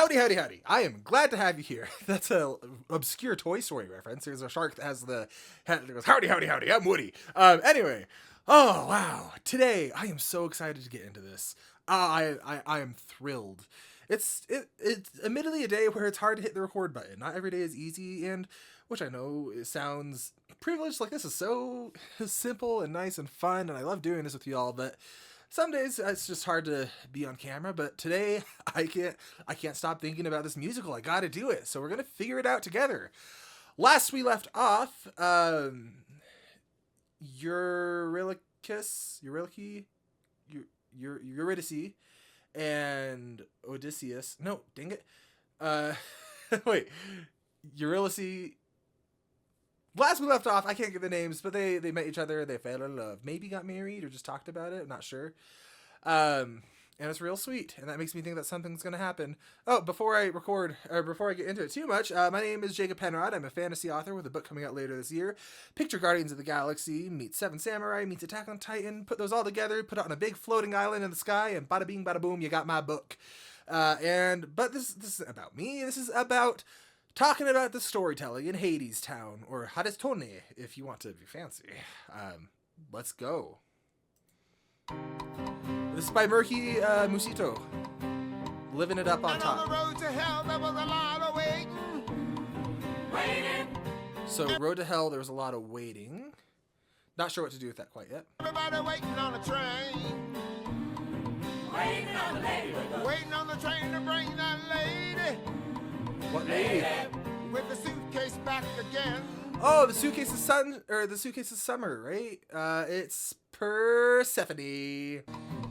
Howdy, howdy, howdy. I am glad to have you here. That's a obscure Toy Story reference. There's a shark that has the hat that goes, howdy, howdy, howdy, I'm Woody. Anyway. Oh, wow. Today, I am so excited to get into this. I am thrilled. It's admittedly a day where it's hard to hit the record button. Not every day is easy, and which I know it sounds privileged. Like, this is so simple and nice and fun, and I love doing this with you all, but some days it's just hard to be on camera. But today I can't stop thinking about this musical. I gotta do it. So we're gonna figure it out together. Last we left off, Eurylochus, Eurydice, and Odysseus. No, dang it. Wait, Eurydice. Last we left off, I can't get the names, but they met each other, they fell in love. Maybe got married or just talked about it, I'm not sure. And it's real sweet, and that makes me think that something's going to happen. Oh, before I get into it too much, my name is Jacob Penrod. I'm a fantasy author with a book coming out later this year. Picture Guardians of the Galaxy meets Seven Samurai meets Attack on Titan. Put those all together, put it on a big floating island in the sky, and bada bing, bada boom, you got my book. But this isn't about me. This is about talking about the storytelling in Hadestown, or Hadestown, if you want to be fancy. Let's go. This is by Murky Musito. Living It Up on top. On the road to hell, there was a lot of waiting. So, Road to Hell, there was a lot of waiting. Not sure what to do with that quite yet. Everybody waiting on a train. Waiting on the lady with the... Waiting on the train to bring that lady. What lady? With the suitcase back again. Oh, the suitcase is the suitcase is summer, right? It's Persephone.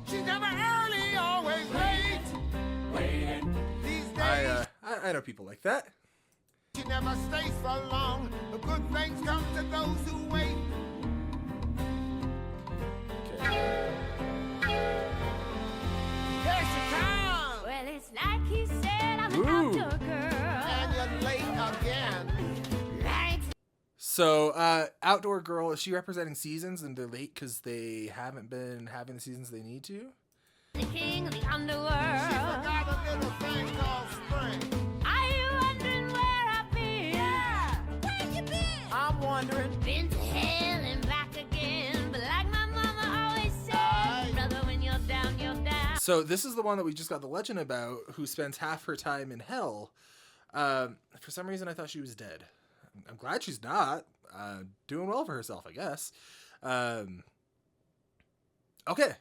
She's never early, always late. Waiting. These days, I know people like that. she never stays for long. The good things come to those who wait. Okay. Here she comes. Well, it's like he said, I'm an Ooh. outdoor girl. And you're late again. Right. So, Outdoor Girl, is she representing seasons and they're late because they haven't been having the seasons they need to? The king of the She underworld. forgot a little thing called spring. Are you wondering where I've been? Yeah. Where you been? I'm wondering. Been to hell and back again. But like my mama always said, Aye. brother, when you're down, you're down. So, this is the one that we just got the legend about, who spends half her time in hell. For some reason, I thought she was dead. I'm glad she's not. Doing well for herself, I guess. Okay.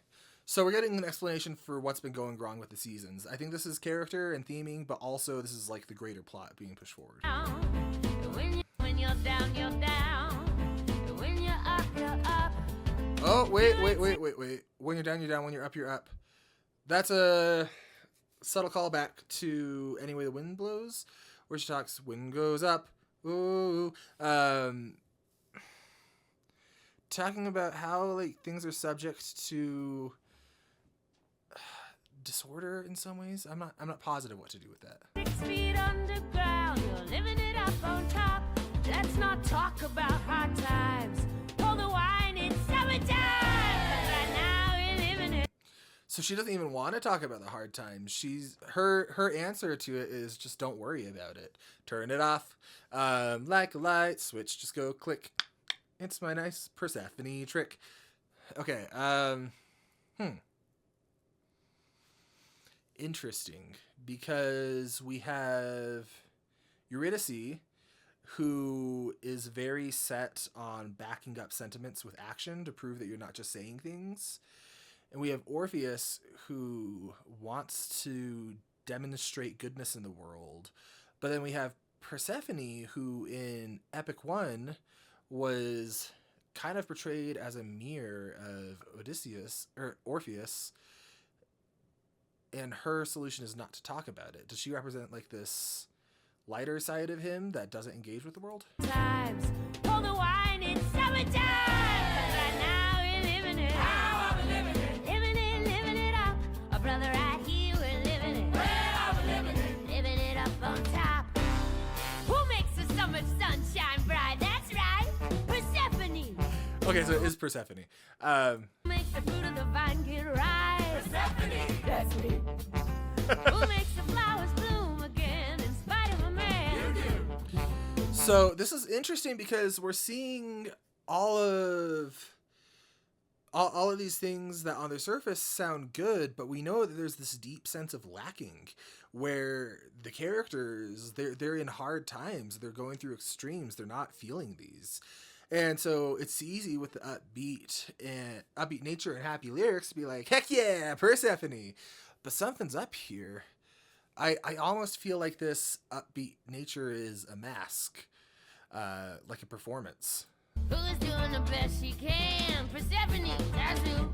So we're getting an explanation for what's been going wrong with the seasons. I think this is character and theming, but also this is like the greater plot being pushed forward. When you're down, you're down. When you're up, you're up. Oh, wait. When you're down, you're down. When you're up. That's a subtle callback to Any Way the Wind Blows, where she talks, wind goes up. Ooh. Talking about how like things are subject to disorder in some ways. I'm not positive what to do with that. 6 feet underground, you're living it up on top. Let's not talk about hard times. Pour the wine, it's summertime. Right now we're living it. So she doesn't even want to talk about the hard times. Her answer to it is just don't worry about it. Turn it off. Like a light switch, just go click. It's my nice Persephone trick. Okay. Interesting, because we have Eurydice, who is very set on backing up sentiments with action to prove that you're not just saying things. And we have Orpheus, who wants to demonstrate goodness in the world. But then we have Persephone, who in Epic 1 was kind of portrayed as a mirror of Orpheus. And her solution is not to talk about it. Does she represent like this lighter side of him that doesn't engage with the world? Times. Pour the wine, it's summertime. Right now we're living it. How are we living it? Living it up. Oh, brother, right here we're living it. Where are we living it? Living it up on top. Who makes the summer sunshine bright? That's right, Persephone. Okay, so it is Persephone. Who makes the fruit of the vine get ripe? Persephone. That's me. Who makes the flowers bloom So this is interesting because we're seeing all of these things that on the surface sound good, but we know that there's this deep sense of lacking where the characters, they're in hard times, they're going through extremes, they're not feeling these. And so it's easy with the upbeat nature and happy lyrics to be like, heck yeah, Persephone. But something's up here. I almost feel like this upbeat nature is a mask, like a performance. Who's doing the best she can? Persephone, that's who.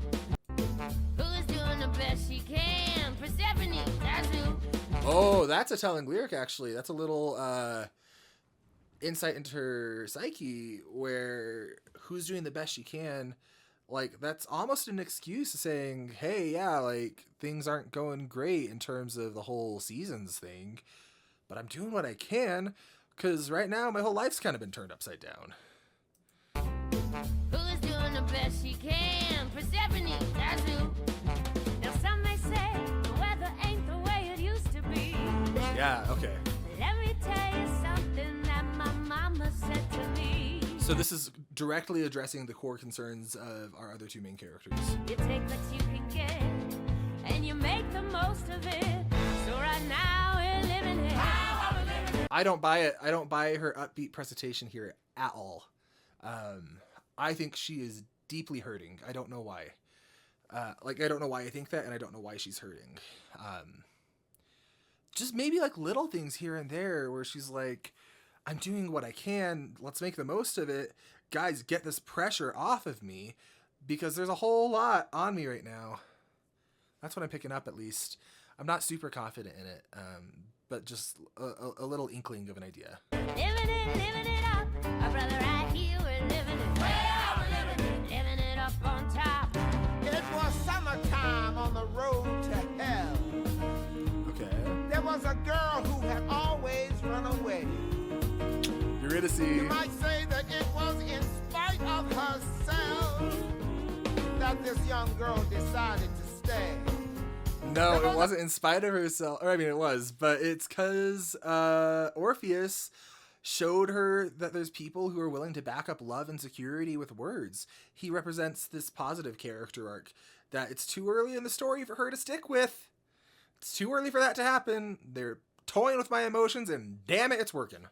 Who's doing the best she can? Persephone, that's who. Oh, that's a telling lyric, actually. That's a little insight into her psyche, where who's doing the best she can. Like, that's almost an excuse saying, hey, yeah, like, things aren't going great in terms of the whole seasons thing, but I'm doing what I can, because right now my whole life's kind of been turned upside down. Who's doing the best she can? Persephone, that's who. Now some may say the weather ain't the way it used to be. Yeah, okay. Let me tell you something that my mama said to me. So this is directly addressing the core concerns of our other two main characters. You take what you can get, and you make the most of it. So right now we're living it. I don't buy it. I don't buy her upbeat presentation here at all. I think she is deeply hurting. I don't know why. I don't know why I think that, and I don't know why she's hurting. Just maybe like little things here and there where she's like, I'm doing what I can. Let's make the most of it. Guys, get this pressure off of me because there's a whole lot on me right now. That's what I'm picking up, at least. I'm not super confident in it, but just a little inkling of an idea. Living it up. My brother right here, we're living it. Living it up on top. It was summertime on the road to hell. Okay. There was a girl who had always run away. Eurydice. You might say that it was in spite of herself that this young girl decided to stay. No, it wasn't in spite of herself. Or I mean, it was, but it's because Orpheus showed her that there's people who are willing to back up love and security with words. He represents this positive character arc that it's too early in the story for her to stick with. It's too early for that to happen. They're toying with my emotions, and damn it, it's working.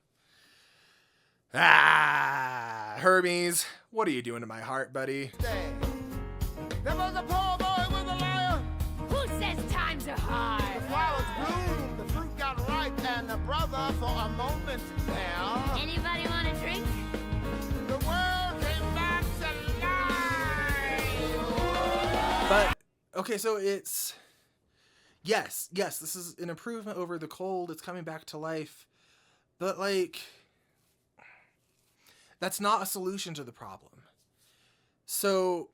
Ah, Hermes, what are you doing to my heart, buddy? Stay. There was a poor boy with a lyre. Who says times are hard? The flowers bloomed, the fruit got ripe, and the brother for a moment there. Anybody want a drink? The world came back to life. But, okay, so it's... Yes, this is an improvement over the cold. It's coming back to life. But, like... That's not a solution to the problem. So,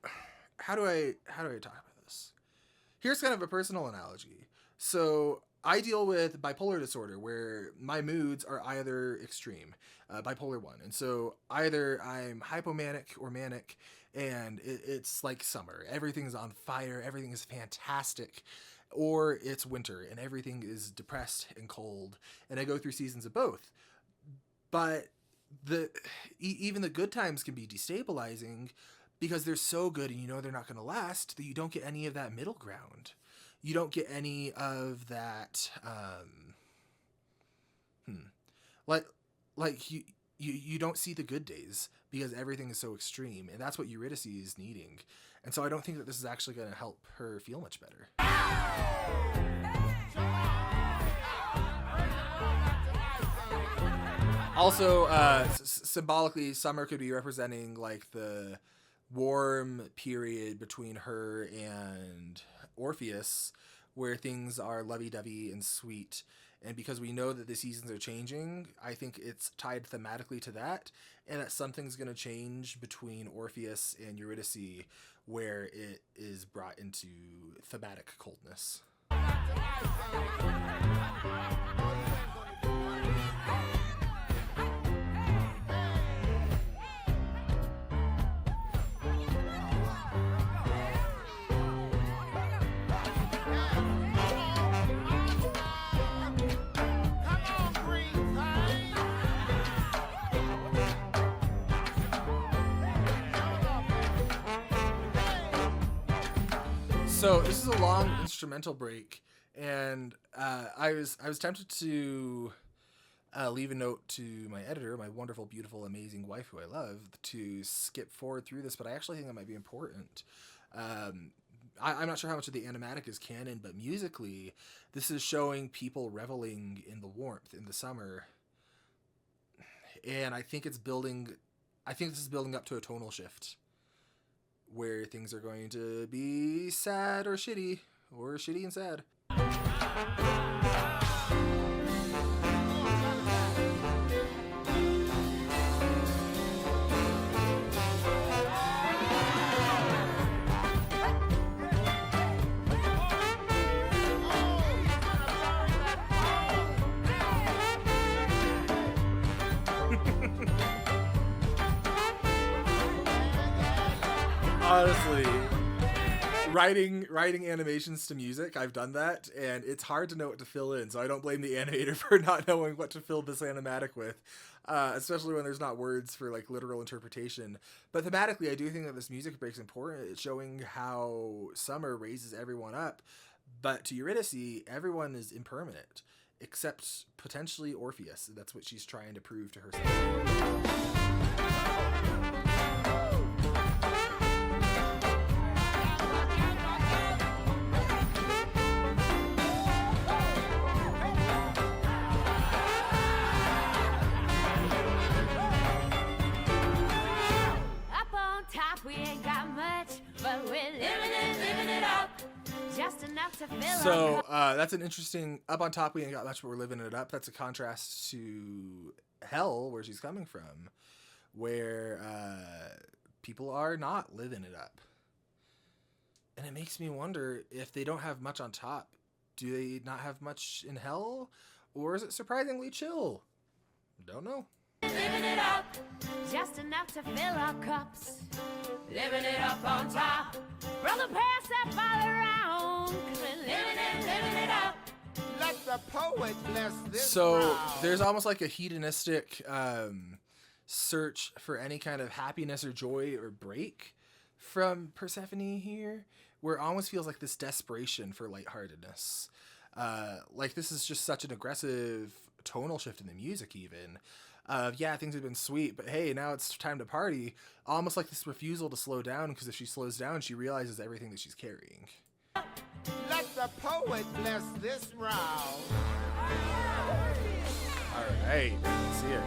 how do I talk about this? Here's kind of a personal analogy. So, I deal with bipolar disorder, where my moods are either extreme, bipolar 1. And so, either I'm hypomanic or manic, and it's like summer. Everything's on fire, everything is fantastic. Or it's winter, and everything is depressed and cold. And I go through seasons of both. But even the good times can be destabilizing because they're so good and you know they're not going to last, that you don't get any of that middle ground. You don't get any of that you don't see the good days because everything is so extreme, and that's what Eurydice is needing. And so I don't think that this is actually going to help her feel much better. Also, symbolically, summer could be representing like the warm period between her and Orpheus, where things are lovey-dovey and sweet. And because we know that the seasons are changing, I think it's tied thematically to that, and that something's going to change between Orpheus and Eurydice, where it is brought into thematic coldness. So this is a long instrumental break, and I was tempted to leave a note to my editor, my wonderful, beautiful, amazing wife who I love, to skip forward through this, but I actually think that might be important. I'm not sure how much of the animatic is canon, but musically, this is showing people reveling in the warmth in the summer, and I think it's building. I think this is building up to a tonal shift, where things are going to be sad or shitty and sad. Honestly, writing animations to music, I've done that, and it's hard to know what to fill in, so I don't blame the animator for not knowing what to fill this animatic with, especially when there's not words for like literal interpretation. But thematically, I do think that this music break's important. It's showing how summer raises everyone up, but to Eurydice, everyone is impermanent, except potentially Orpheus. That's what she's trying to prove to herself. We ain't got much, but we're living it up. Just enough to fill So that's an interesting. Up on top, we ain't got much, but we're living it up. That's a contrast to hell, where she's coming from, where people are not living it up. And it makes me wonder, if they don't have much on top, do they not have much in hell, or is it surprisingly chill? Don't know. Living it up, just enough to fill our cups. Living it up on top. Brother, pass that bottle around. 'Cause we're living it up. Let the poet bless this. So crowd. there's almost like a hedonistic search for any kind of happiness or joy or break from Persephone here, where it almost feels like this desperation for lightheartedness. Like this is just such an aggressive tonal shift in the music even. Yeah, things have been sweet, but hey, now it's time to party. Almost like this refusal to slow down, because if she slows down, she realizes everything that she's carrying. Let the poet bless this round. All right, let's see it.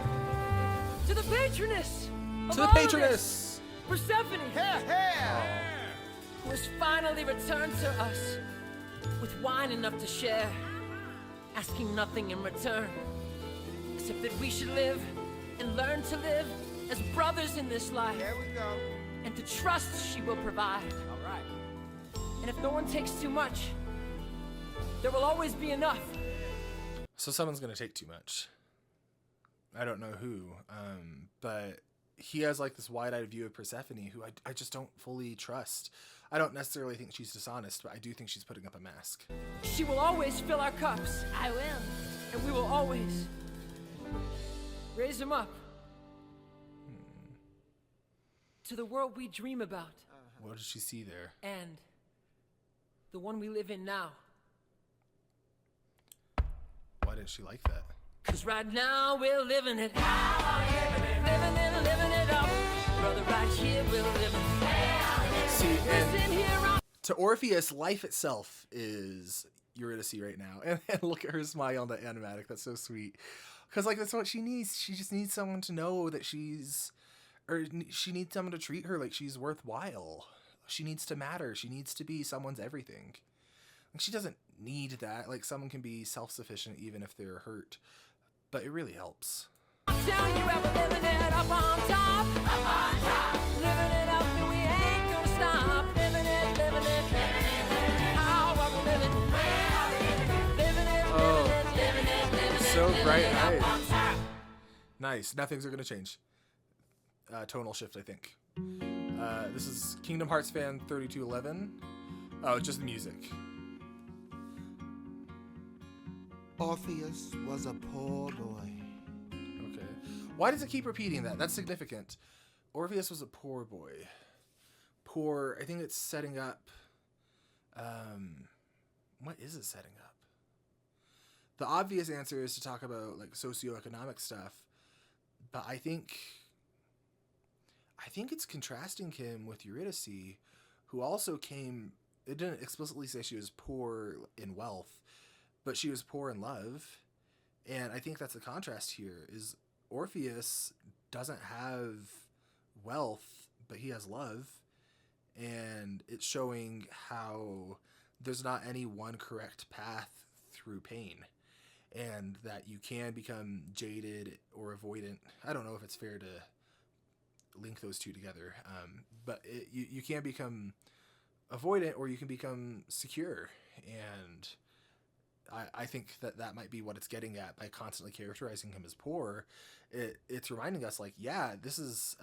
To the patroness! To the patroness! Persephone! Here, here. Who has finally returned to us with wine enough to share, asking nothing in return, except that we should live and learn to live as brothers in this life. There we go. And to trust she will provide. All right. And if no one takes too much, there will always be enough. So someone's gonna take too much. I don't know who, but he has like this wide-eyed view of Persephone, who I just don't fully trust. I don't necessarily think she's dishonest, but I do think she's putting up a mask. She will always fill our cups. I will. And we will always raise him up to the world we dream about. What did she see there? And the one we live in now. Why didn't she like that? 'Cause right now we're living it. Living it up. Brother, right here we're living it. See, Listen and here on to Orpheus, life itself is Eurydice right now. And look at her smile on the animatic. That's so sweet. Because, like, that's what she needs. She just needs someone to know that she needs someone to treat her like she's worthwhile. She needs to matter. She needs to be someone's everything. Like, she doesn't need that. Like, someone can be self-sufficient even if they're hurt. But it really helps. tell you how we're living it up on top. Up on top. Living it up and we ain't gonna stop. Living it. How are we living? Living it. So bright and nice. Nice. Nothing's gonna change. Tonal shift, I think. This is Kingdom Hearts fan 3211. Oh, it's just the music. Orpheus was a poor boy. Okay. Why does it keep repeating that? That's significant. Orpheus was a poor boy. Poor, I think it's setting up What is it setting up? The obvious answer is to talk about like socioeconomic stuff, but I think it's contrasting him with Eurydice, who also came. It didn't explicitly say she was poor in wealth, but she was poor in love, and I think that's the contrast here. Is Orpheus doesn't have wealth, but he has love, and it's showing how there's not any one correct path through pain, and that you can become jaded or avoidant. I don't know if it's fair to link those two together, but you can become avoidant or you can become secure, and I think that might be what it's getting at by constantly characterizing him as poor. It's reminding us, like, yeah, this is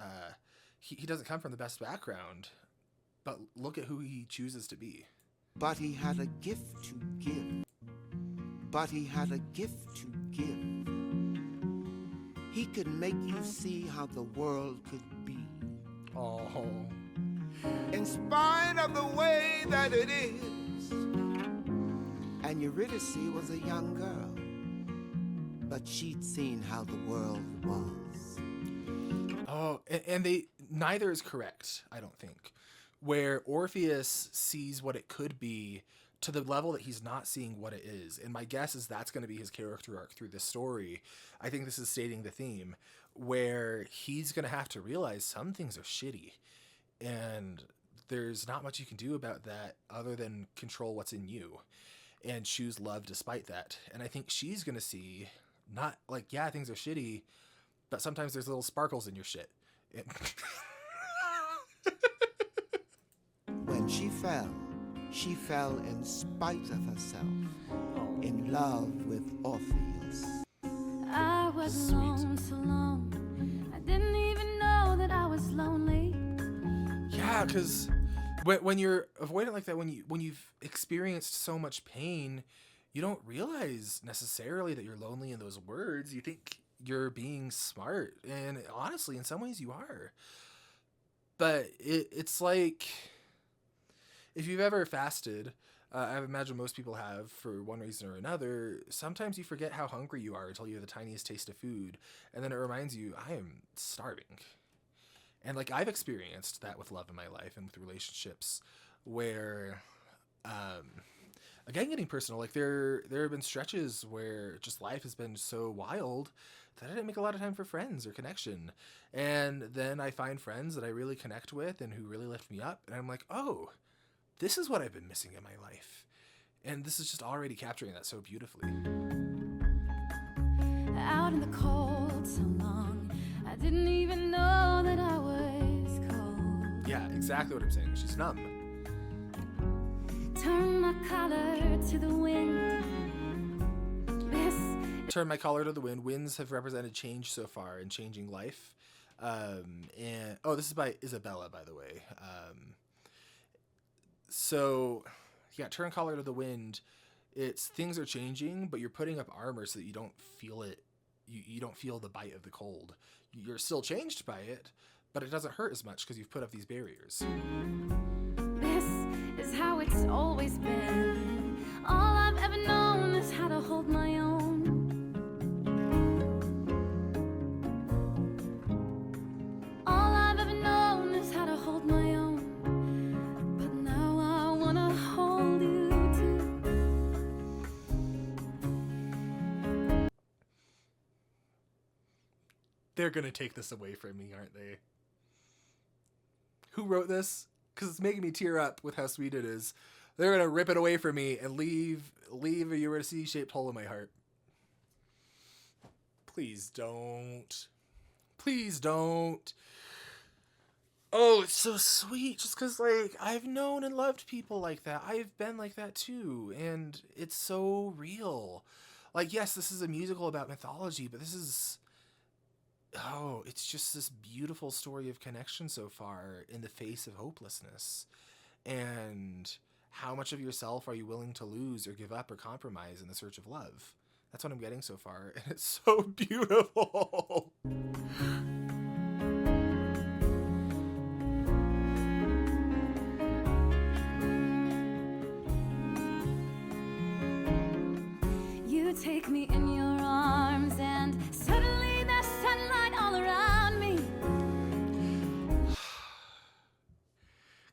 he doesn't come from the best background, but look at who he chooses to be. But he had a gift to give. But he had a gift to give. He could make you see how the world could be. Oh, In spite of the way that it is. And Eurydice was a young girl, but she'd seen how the world was. oh, and they neither is correct, I don't think. Where Orpheus sees what it could be to the level that he's not seeing what it is. And my guess is that's going to be his character arc through this story. I think this is stating the theme where he's going to have to realize some things are shitty. And there's not much you can do about that other than control what's in you and choose love despite that. And I think she's going to see not like, yeah, things are shitty, but sometimes there's little sparkles in your shit. When she fell in spite of herself, in love with Orpheus. I was alone so long, I didn't even know that I was lonely. Yeah, because when you're avoidant like that, when you've experienced so much pain, you don't realize necessarily that you're lonely in those words. You think you're being smart, and honestly, in some ways, you are. But it's like, if you've ever fasted, I imagine most people have for one reason or another, sometimes you forget how hungry you are until you have the tiniest taste of food. And then it reminds you, I am starving. And like, I've experienced that with love in my life and with relationships where, again, getting personal, like there have been stretches where just life has been so wild that I didn't make a lot of time for friends or connection. And then I find friends that I really connect with and who really lift me up. And I'm like, oh, this is what I've been missing in my life. And this is just already capturing that so beautifully. Out in the cold so long, I didn't even know that I was cold. Yeah, exactly what I'm saying. She's numb. Turn my collar to the wind. Turn my collar to the wind. Winds have represented change so far and changing life. And this is by Isabella, by the way. So, yeah, turn collar to the wind. It's things are changing, but you're putting up armor so that you don't feel it. You don't feel the bite of the cold. You're still changed by it, but it doesn't hurt as much because you've put up these barriers. This is how it's always been. All I've ever known is how to hold my own. All I've ever known is how to hold my own. But now I wanna hold you too. They're gonna take this away from me, aren't they? Who wrote this? Because it's making me tear up with how sweet it is. They're gonna rip it away from me and leave a Eurydice-shaped hole in my heart. Please don't. Please don't. Oh, it's so sweet. Just because, like, I've known and loved people like that. I've been like that too. And it's so real. Like, yes, this is a musical about mythology, but this is... Oh, it's just this beautiful story of connection so far in the face of hopelessness. And how much of yourself are you willing to lose or give up or compromise in the search of love? That's what I'm getting so far, and it's so beautiful. take me in your arms, and suddenly there's sunlight all around me.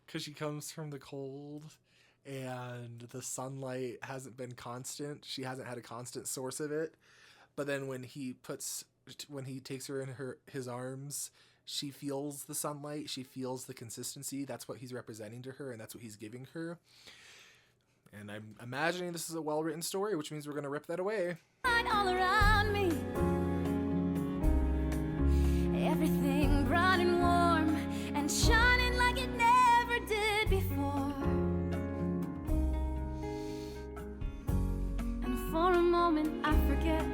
Because she comes from the cold and the sunlight hasn't been constant. She hasn't had a constant source of it. But then when he takes her in his arms, she feels the sunlight. She feels the consistency. That's what he's representing to her, and that's what he's giving her. And I'm imagining this is a well-written story, which means we're going to rip that away. All around me, everything bright and warm and shining like it never did before. And for a moment I forget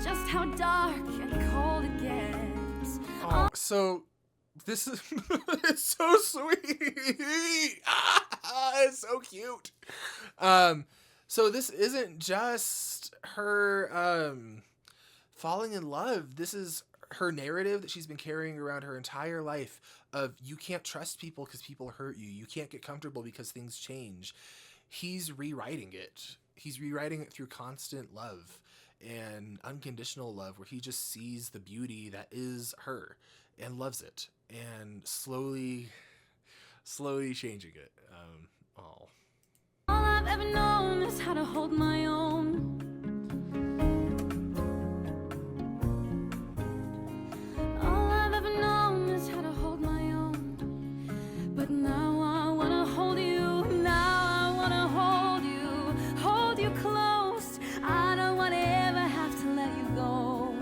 just how dark and cold it gets. Oh, so this is it's so sweet. It's so cute. So this isn't just her falling in love. This is her narrative that she's been carrying around her entire life of you can't trust people because people hurt you. You can't get comfortable because things change. He's rewriting it. He's rewriting it through constant love and unconditional love, where he just sees the beauty that is her and loves it, and slowly changing it. All I've ever known is how to hold my own. All I've ever known is how to hold my own. But now I wanna hold you. Now I wanna hold you close. I don't wanna ever have to let you go.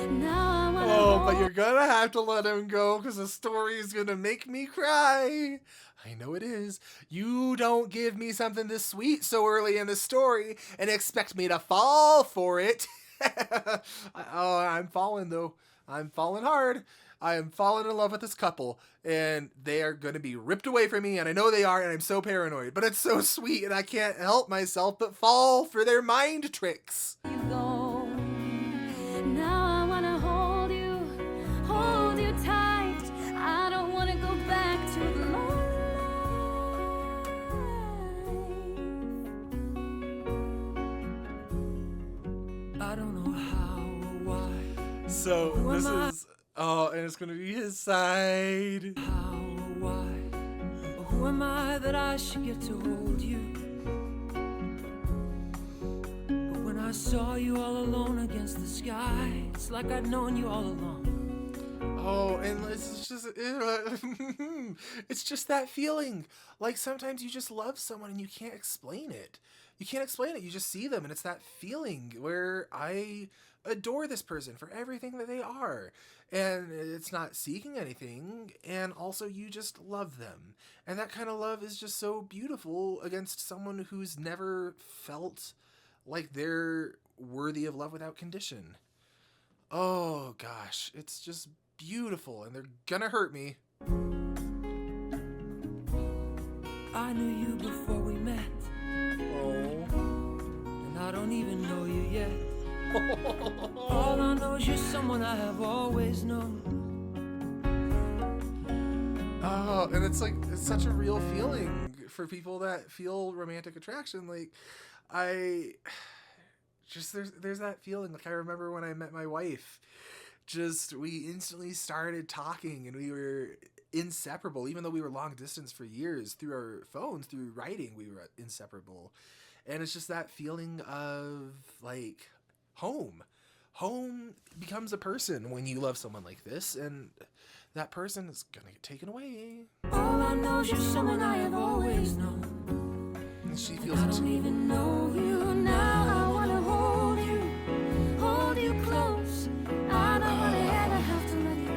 Now I wanna But you're gonna have to let him go because the story is gonna make me cry. I know it is. You don't give me something this sweet so early in the story and expect me to fall for it. I'm falling though. I'm falling hard. I am falling in love with this couple, and they are going to be ripped away from me, and I know they are, and I'm so paranoid, but it's so sweet, and I can't help myself but fall for their mind tricks. you go. Now I wanna hold you tight. I don't wanna go back to the lonely life. I don't know how or why. So this is, and it's going to be his side. How or why? Or who am I that I should get to hold you? But when I saw you all alone against the sky, it's like I'd known you all along. Oh, and it's just, it's just that feeling. Like sometimes you just love someone and you can't explain it. You can't explain it. You just see them, and it's that feeling where I adore this person for everything that they are. And it's not seeking anything, and also you just love them. And that kind of love is just so beautiful against someone who's never felt like they're worthy of love without condition. Oh gosh, it's just beautiful, and they're gonna hurt me. I knew you before we met, Oh. and I don't even know you yet. All I know is you're someone I have always known. Oh, and it's like, it's such a real feeling for people that feel romantic attraction. Like, there's that feeling. Like, I remember when I met my wife, we instantly started talking, and we were inseparable. Even though we were long distance for years, through our phones, through writing, we were inseparable. And it's just that feeling of like home becomes a person when you love someone like this, and that person is gonna get taken away. All I know is you're someone I have always known. And she feels I it don't too. even know you now. I wanna hold you close. I don't wanna ever have to let you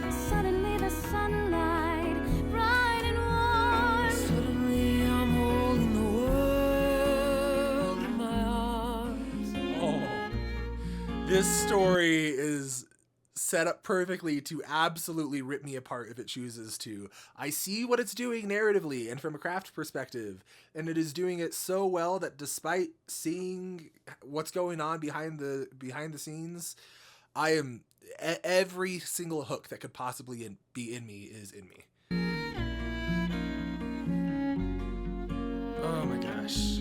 go. Suddenly the sunlight, bright and warm. Suddenly I'm holding the world in my arms. Oh. This story is set up perfectly to absolutely rip me apart if it chooses to. I see what it's doing narratively and from a craft perspective, and it is doing it so well that despite seeing what's going on behind the scenes, I am every single hook that could possibly be in me is in me. Oh my gosh.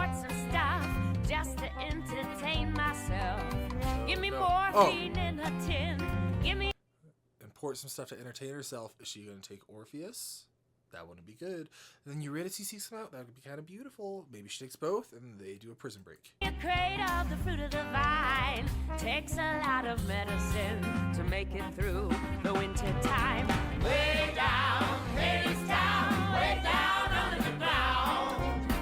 import some stuff just to entertain myself. Give me No. morphine in a tin. Give me Import some stuff to entertain herself. Is she going to take Orpheus? That wouldn't be good. And then Eurydice seeks him out. That would be kind of beautiful. Maybe she takes both, and they do a prison break. a crate of the fruit of the vine. Takes a lot of medicine to make it through the winter time. Way down, Hadestown, way down under the ground.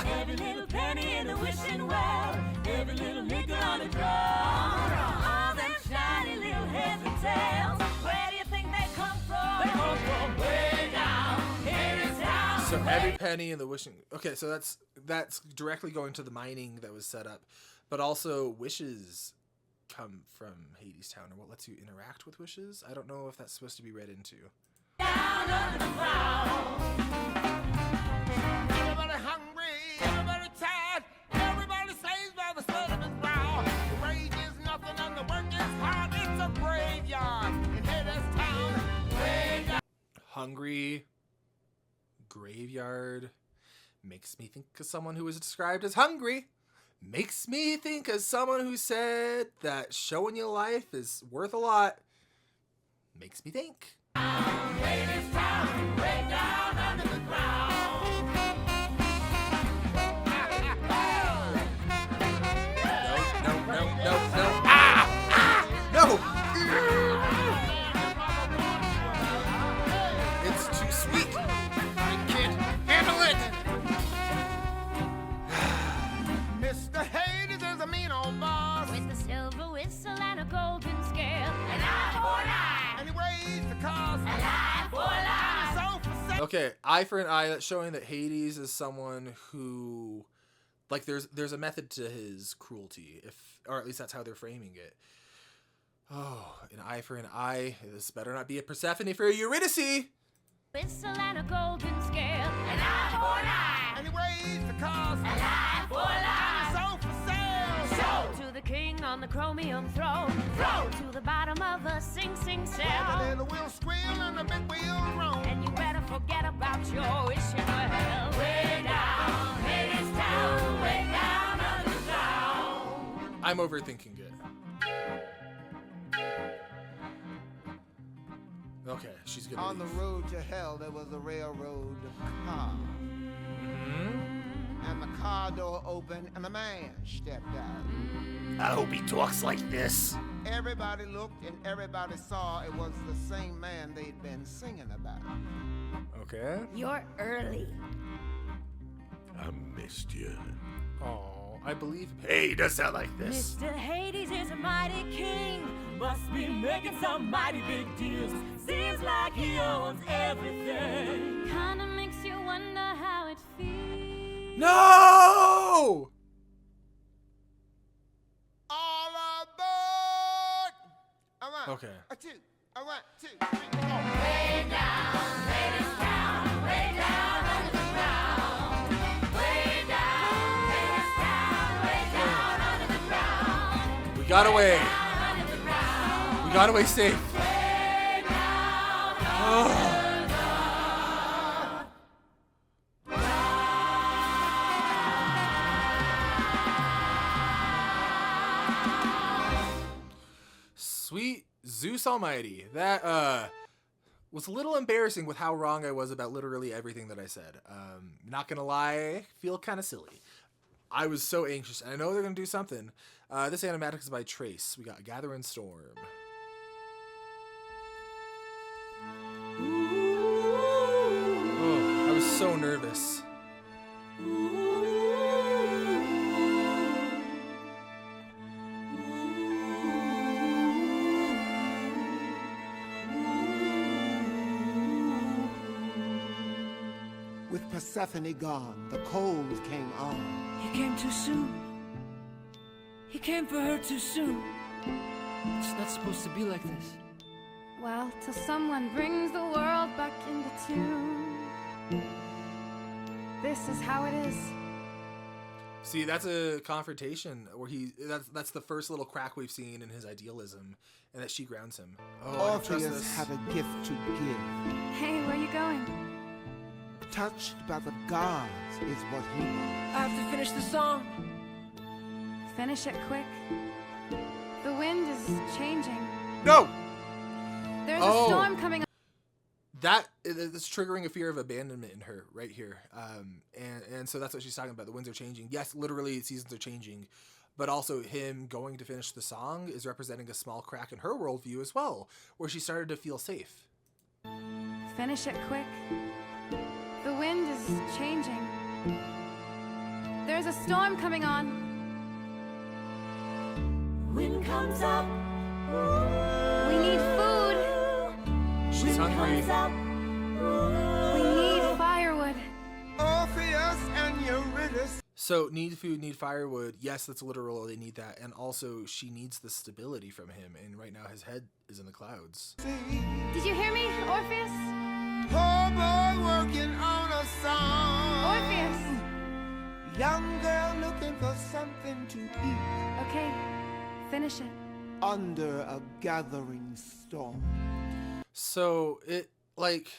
Every little penny in the wishing well, every little nickel on the ground. All them shiny little heads and tails, where do you think they come from? They come from way down, Hadestown. So every penny in the wishing. Okay, so that's directly going to the mining that was set up, but also wishes come from Hadestown, or what lets you interact with wishes. I don't know if that's supposed to be read into. Down under the ground. Everybody hungry, everybody tired, everybody saves by the sweat of his brow. The wage is nothing and the work is hard. It's a graveyard in Hadestown. Way down. Hungry, graveyard, makes me think of someone who was described as hungry. Makes me think of someone who said that showing you life is worth a lot. Makes me think. Hadestown, way down under the ground. No. No. It's too sweet. I can't handle it. Mr. Hades is a mean old boss. With a silver whistle and a golden scale. An eye for an eye. And he raised the cost. An eye for an eye. So for sale. Okay, eye for an eye. That's showing that Hades is someone who, like, there's a method to his cruelty, or at least that's how they're framing it. Oh, an eye for an eye. This better not be a Persephone for Eurydice. Whistle and a golden scale. An eye for an eye. And he raised the cost. An eye for an eye. So for sale. Show to the king on the chromium throne. Throw to the bottom of the Sing Sing The cell. little wheel squeal and the big wheel roll. And you better forget about your wishing well. Way down, Hadestown, way down under the ground. I'm overthinking it. Okay, she's gonna On the leave. road to hell, there was a railroad car. Mhm. And the car door opened and a man stepped out. I hope he talks like this. Everybody looked and everybody saw it was the same man they'd been singing about. Okay. You're early. I missed you. Oh, I believe. Hey, he does sound like this. Mr. Hades is a mighty king. Must be making some mighty big deals. Seems like he owns everything. Kinda makes you wonder how it feels. No! All aboard! All right. Okay. A two. All right. 2, 3, 4. Way down, Hadestown, way down under the ground. Way down, Hadestown, way down under the ground. We got away. Down under the ground. We got away safe. Way down Oh. under the ground. Sweet Zeus Almighty. That was a little embarrassing with how wrong I was about literally everything that I said. Not gonna lie, feel kind of silly. I was so anxious, and I know they're gonna do something. This animatic is by Trace. We got Gathering Storm. Oh, I was so nervous. With Persephone gone, the cold came on. He came too soon. He came for her too soon. It's not supposed to be like this. Well, till someone brings the world back into tune. This is how it is. See, that's a confrontation where that's the first little crack we've seen in his idealism, and that she grounds him. Oh, I don't trust Orpheus this. had a gift to give. Hey, where you going? touched by the gods is what he was. I have to finish the song. Finish it quick. The wind is changing. No! There's Oh. a storm coming on. That's triggering a fear of abandonment in her right here. And so that's what she's talking about. The winds are changing. Yes, literally seasons are changing. But also him going to finish the song is representing a small crack in her worldview as well, where she started to feel safe. Finish it quick. The wind is changing. There's a storm coming on. Wind comes up. We need food. She's hungry. We need firewood. Orpheus and Eurydice. So need food, need firewood. Yes, that's literal. They need that. And also she needs the stability from him. And right now his head is in the clouds. Did you hear me, Orpheus? Poor boy working on a song. Orpheus. Young girl looking for something to eat Okay, finish it. under a gathering storm. So it, like,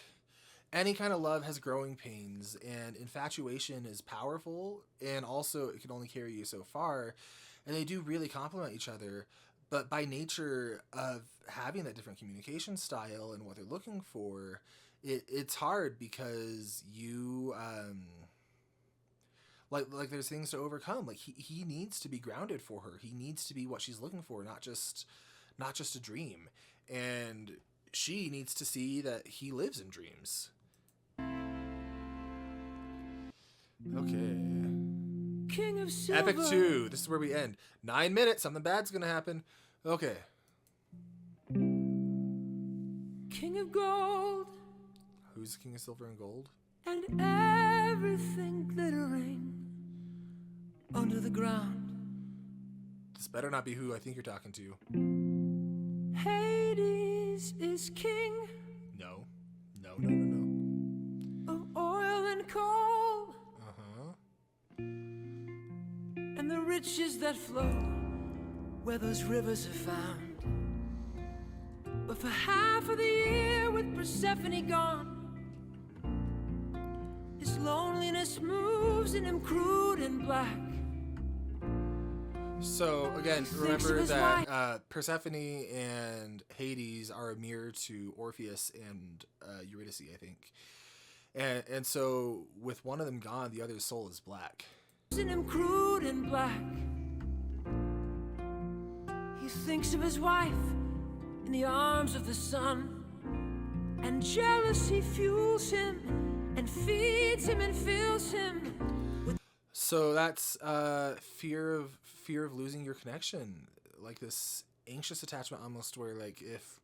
any kind of love has growing pains, and infatuation is powerful, and also it can only carry you so far, and they do really complement each other. But by nature of having that different communication style and what they're looking for, it's hard because you like there's things to overcome. Like he needs to be grounded for her. He needs to be what she's looking for, not just a dream. And she needs to see that he lives in dreams. Okay. King of Silver. Epic 2. This is where we end. 9 minutes. Something bad's gonna happen. Okay. King of Gold. Who's King of Silver and Gold? And everything glittering under the ground. This better not be who I think you're talking to. Hades is king No. of oil and coal Uh-huh. and the riches that flow where those rivers are found. But for half of the year with Persephone gone, his loneliness moves in him crude and black. So again, He thinks of remember his that Persephone and Hades are a mirror to Orpheus and Eurydice, I think. And so with one of them gone, the other's soul is black. In him crude and black. He thinks of his wife in the arms of the sun, and jealousy fuels him and feeds him and fills him with. So that's fear of losing your connection, like this anxious attachment, almost where like if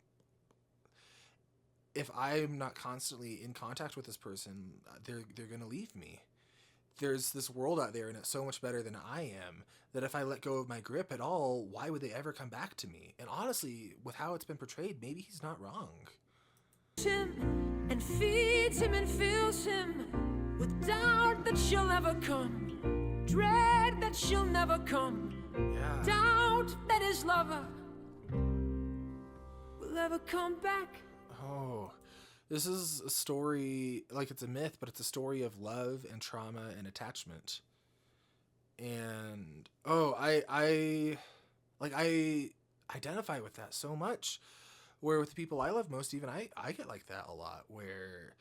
I'm not constantly in contact with this person, they're gonna leave me. There's this world out there, and it's so much better than I am, that if I let go of my grip at all, why would they ever come back to me? And honestly, with how it's been portrayed, maybe he's not wrong. Him and feeds him and fills him with doubt that she'll never come, dread that she'll never come, Yeah. doubt that his lover will ever come back. Oh, this is a story, like it's a myth, but it's a story of love and trauma and attachment. And I identify with that so much, where with the people I love most, even I get like that a lot, where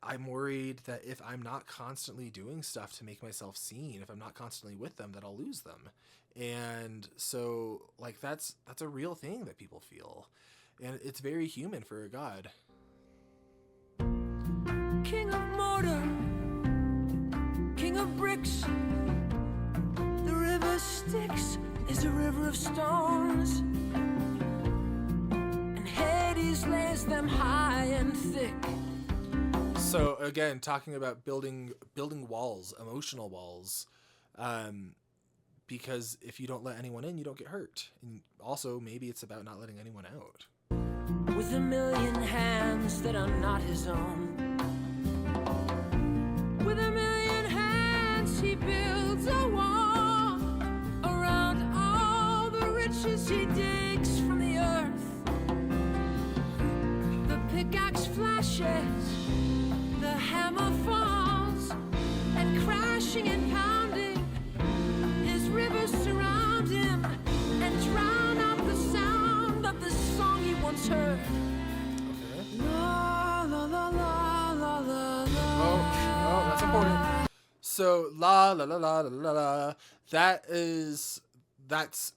I'm worried that if I'm not constantly doing stuff to make myself seen, if I'm not constantly with them, that I'll lose them. And so like that's a real thing that people feel, and it's very human for a god. King of mortar, king of bricks, the river Styx is a river of stones, and Hades lays them high and thick. So again, talking about building walls, emotional walls, because if you don't let anyone in, you don't get hurt. And also maybe it's about not letting anyone out. With a million hands that are not his own, with a million hands he builds a wall around all the riches he digs from the earth. The pickaxe flashes, the hammer falls, and crashing and pounding, his rivers surround him and drown out the sound of the song he once heard. La, la, la, la, la, la, la. Oh, that's important. So la la la la la la. That's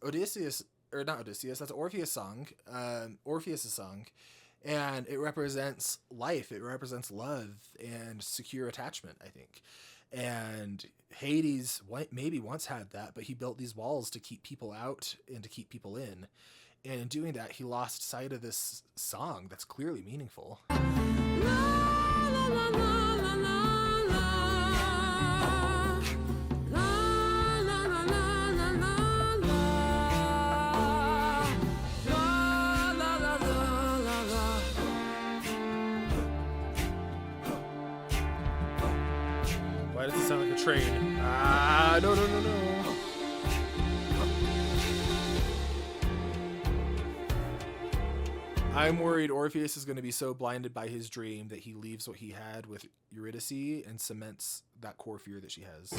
Odysseus, or not Odysseus. That's Orpheus' song. Orpheus' song, and it represents life. It represents love and secure attachment, I think. And Hades maybe once had that, but he built these walls to keep people out and to keep people in. And in doing that, he lost sight of this song that's clearly meaningful. La, la, la, la, la, la. Why does it sound like a train? Ah, no. I'm worried Orpheus is going to be so blinded by his dream that he leaves what he had with Eurydice and cements that core fear that she has.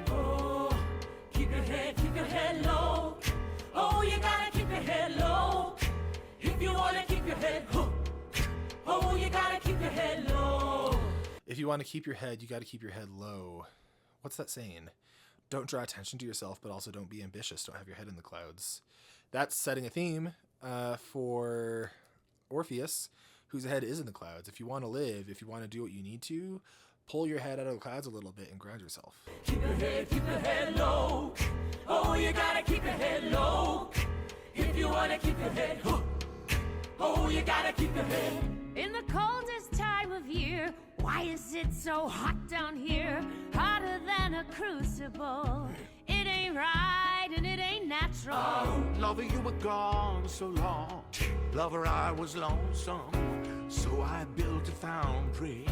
Oh, keep your head low. Oh, you gotta keep your head low. If you wanna keep your head, oh, you gotta keep your head low. If you want to keep your head, you got to keep your head low. What's that saying? Don't draw attention to yourself, but also don't be ambitious. Don't have your head in the clouds. That's setting a theme for Orpheus, whose head is in the clouds. If you want to live, if you want to do what you need to, pull your head out of the clouds a little bit and ground yourself. Keep your head low. Oh, you gotta keep your head low. If you wanna keep your head, oh, you gotta keep your head. In the coldest time of year, why is it so hot down here? Hotter than a crucible. It ain't right and it ain't natural. Oh, lover, you were gone so long. Lover, I was lonesome. So I built a foundry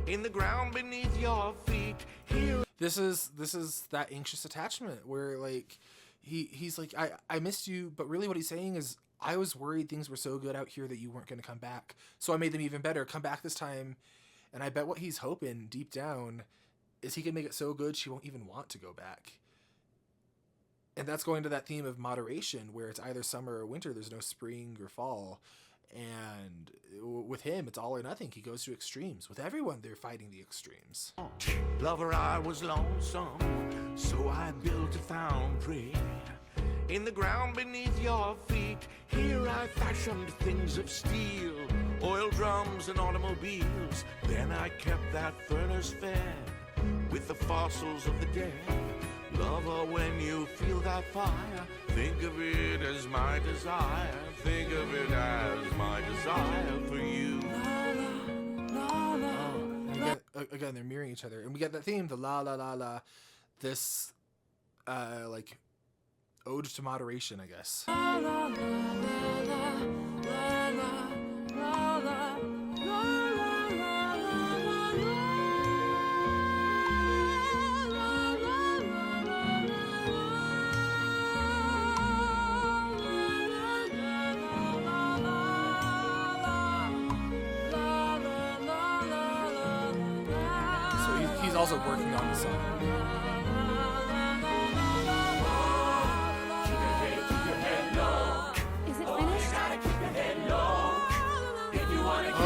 in the ground beneath your feet. Here. This is that anxious attachment where like he's like, I missed you, but really what he's saying is, I was worried things were so good out here that you weren't going to come back. So I made them even better. Come back this time. And I bet what he's hoping deep down is he can make it so good she won't even want to go back. And that's going to that theme of moderation where it's either summer or winter. There's no spring or fall. And with him, it's all or nothing. He goes to extremes. With everyone, they're fighting the extremes. Lover, I was lonesome. So I built a foundry in the ground beneath your feet. Here I fashioned things of steel, oil drums and automobiles. Then I kept that furnace fed with the fossils of the dead. Lover, when you feel that fire, think of it as my desire. Think of it as my desire for you. Again, they're mirroring each other. And we get that theme, the la la la la. This, like, ode to moderation, I guess. La, la, la, la, la, la, la, la, la. So he's also working on the song.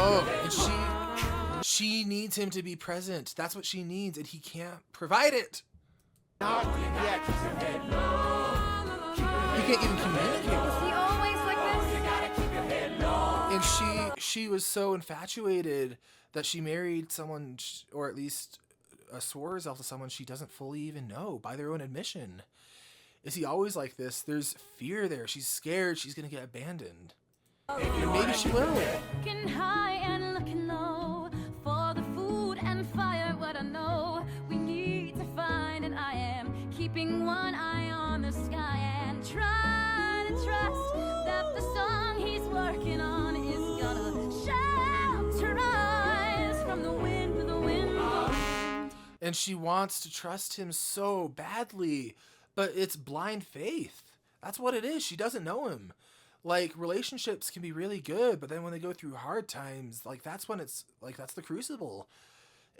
Oh, and she needs him to be present. That's what she needs, and he can't provide it. Not yet. He can't even communicate. Is he always like this? And she was so infatuated that she married someone, or at least swore herself to someone she doesn't fully even know by their own admission. Is he always like this? There's fear there. She's scared she's going to get abandoned. And maybe she will. Looking high and looking low for the food and fire. What I know we need to find, and I am keeping one eye on the sky and trying to trust that the song he's working on is gonna shelter us from the wind to the wind. And she wants to trust him so badly, but it's blind faith. That's what it is. She doesn't know him. like relationships can be really good, but then when they go through hard times, like that's when it's like that's the crucible.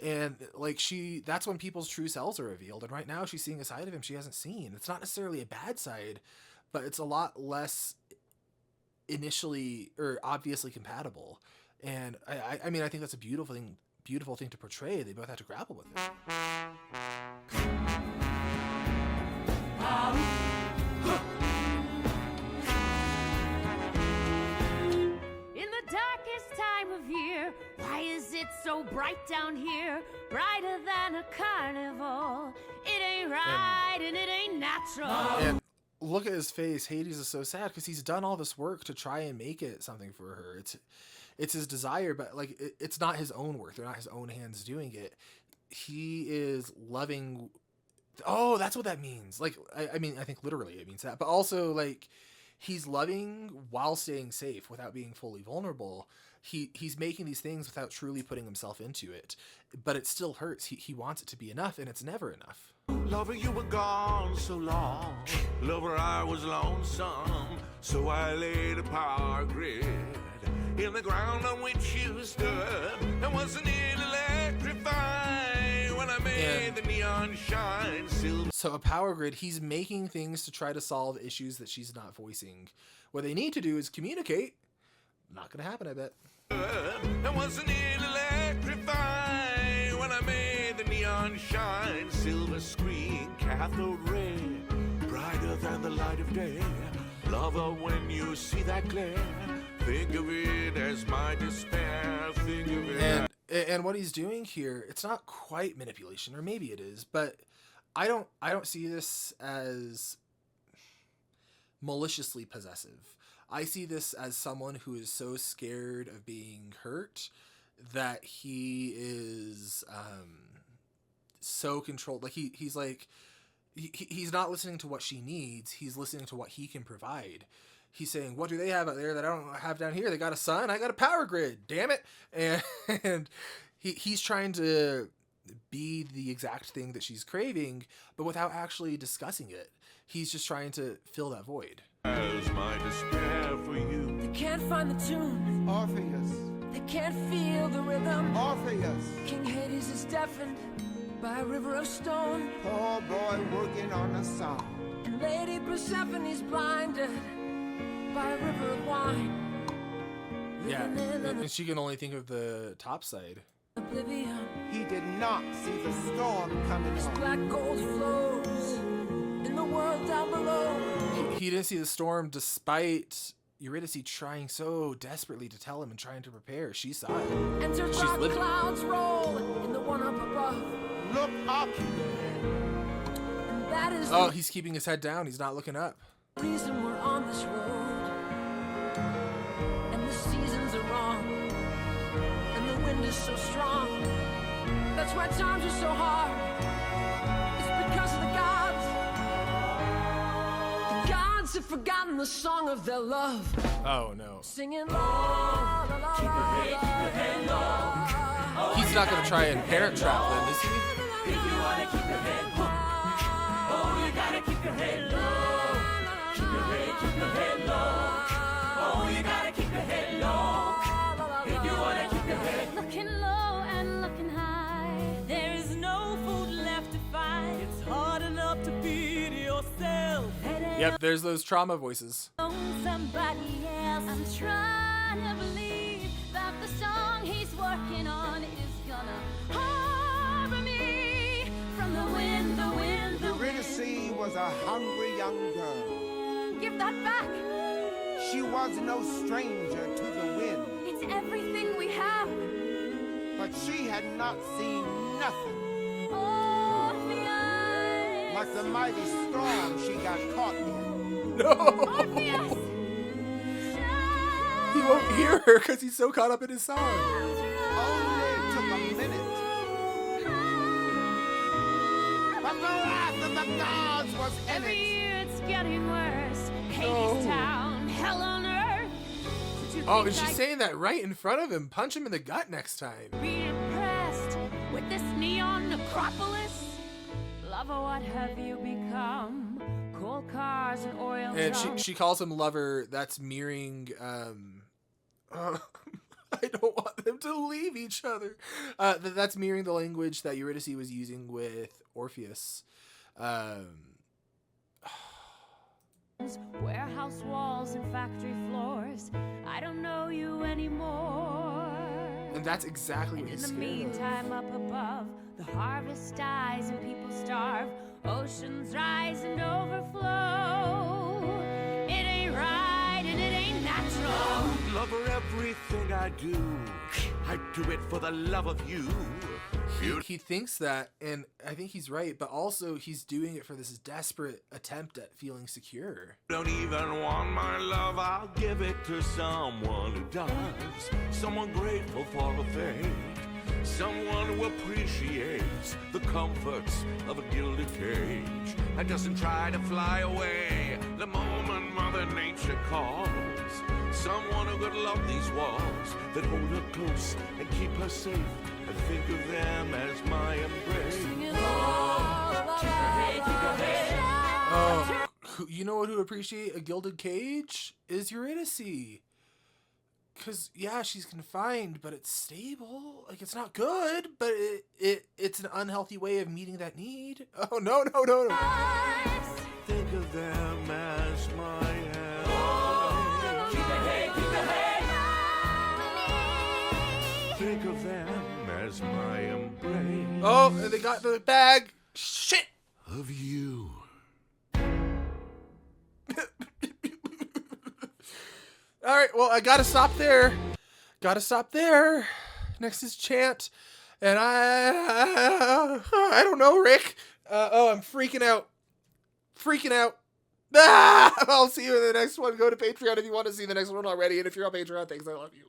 And like that's when people's true selves are revealed. And right now she's seeing a side of him she hasn't seen. It's not necessarily a bad side, but it's a lot less initially or obviously compatible. And I mean, I think that's a beautiful thing to portray. They both have to grapple with it. In the darkest time of year, why is it so bright down here? Brighter than a carnival. It ain't right and it ain't natural. And look at his face. Hades is so sad because he's done all this work to try and make it something for her. It's his desire, but like it's not his own work. They're not his own hands doing it. He is loving. Oh, that's what that means. Like, I mean, I think literally it means that, but also like he's loving while staying safe without being fully vulnerable. He's making these things without truly putting himself into it, but it still hurts. He wants it to be enough, and it's never enough. Lover, you were gone so long. Lover, I was lonesome. So I laid a power grid in the ground on which you stood. And wasn't it electrifying when I made the neon shine silver? So a power grid, he's making things to try to solve issues that she's not voicing. What they need to do is communicate. Not gonna happen, I bet. And wasn't it electrifying when I made the neon shine silver screen cathode ray brighter than the light of day? Lover, when you see that glare, think of it as my despair. Think of it. And what he's doing here, it's not quite manipulation, or maybe it is, but I don't see this as maliciously possessive. I see this as someone who is so scared of being hurt that he is so controlled. Like he's like he's not listening to what she needs. He's listening to what he can provide. He's saying, what do they have out there that I don't have down here? They got a sun. I got a power grid. Damn it. And he's trying to be the exact thing that she's craving, but without actually discussing it. He's just trying to fill that void. As my despair for you. They can't find the tune. Orpheus, They can't feel the rhythm. Orpheus, King Hades is deafened by a river of stone. poor boy working on a song. And Lady Persephone's blinded by a river of wine. Yeah, Living in an and she can only think of the top side. oblivion. He did not see the storm coming As on. black gold flows in the world down below. He didn't see the storm despite Eurydice trying so desperately to tell him and trying to prepare. She saw it. Enter She's dark living. clouds roll in the one up above. Look up. And that is Oh, he's keeping his head down. He's not looking up. the reason we're on this road. And the seasons are wrong. And the wind is so strong. That's why times are so hard. It's because of the gods. The gods have forgotten the song of their love. Oh no. Singing la la la la. Keep your head low. He's not gonna try and parent trap them, is he? If you wanna keep your head low, oh, you gotta keep your head low. Keep your head low. Oh, you gotta keep your head low. If you wanna keep your head. Looking low and looking high. There is no food left to find. It's hard enough to feed yourself. Yep, there's those trauma voices. Somebody else. I'm trying to believe that the song he's working on is gonna harbor me from the wind, the wind, the Eurydice wind. was a hungry young girl. Give that back. She was no stranger to the wind, It's everything we have. but she had not seen nothing Orpheus. like the mighty storm she got caught in. No! Orpheus. He won't hear her because he's so caught up in his song. Only took a minute, but the wrath of the gods was in Every it. year it's getting worse. Hadestown, hell on earth. Did you Oh, think and she's I'd saying that right in front of him. Punch him in the gut next time. be impressed with this neon necropolis? Lover, what have you become? coal cars and oil And drums. she calls him lover. That's mirroring. I don't want them to leave each other. That's mirroring the language that Eurydice was using with Orpheus. Warehouse walls and factory floors. I don't know you anymore. And that's exactly And what in he's the scared of. meantime, up above, the harvest dies and people starve. Oceans rise and overflow. It ain't right and it ain't natural. Lover, everything I do it for the love of you. He thinks that, and I think he's right, but also he's doing it for this desperate attempt at feeling secure. Don't even want my love, I'll give it to someone who does. Someone grateful for a fate. Someone who appreciates the comforts of a gilded cage and doesn't try to fly away the moment Mother Nature calls. Someone who could love these walls that hold her close and keep her safe, and think of them as my embrace. Oh, you know what who appreciate a gilded cage is Eurydice. Cause yeah, she's confined, but it's stable. Like, it's not good, but it's an unhealthy way of meeting that need. Oh no. Think of them as my Think of them as my embrace. Oh, and they got the bag. Shit. Of you. All right, well, I gotta stop there. Next is Chant, and I don't know, Rick. I'm freaking out. I'll see you in the next one. Go to Patreon if you want to see the next one already, and if you're on Patreon, thanks, I love you.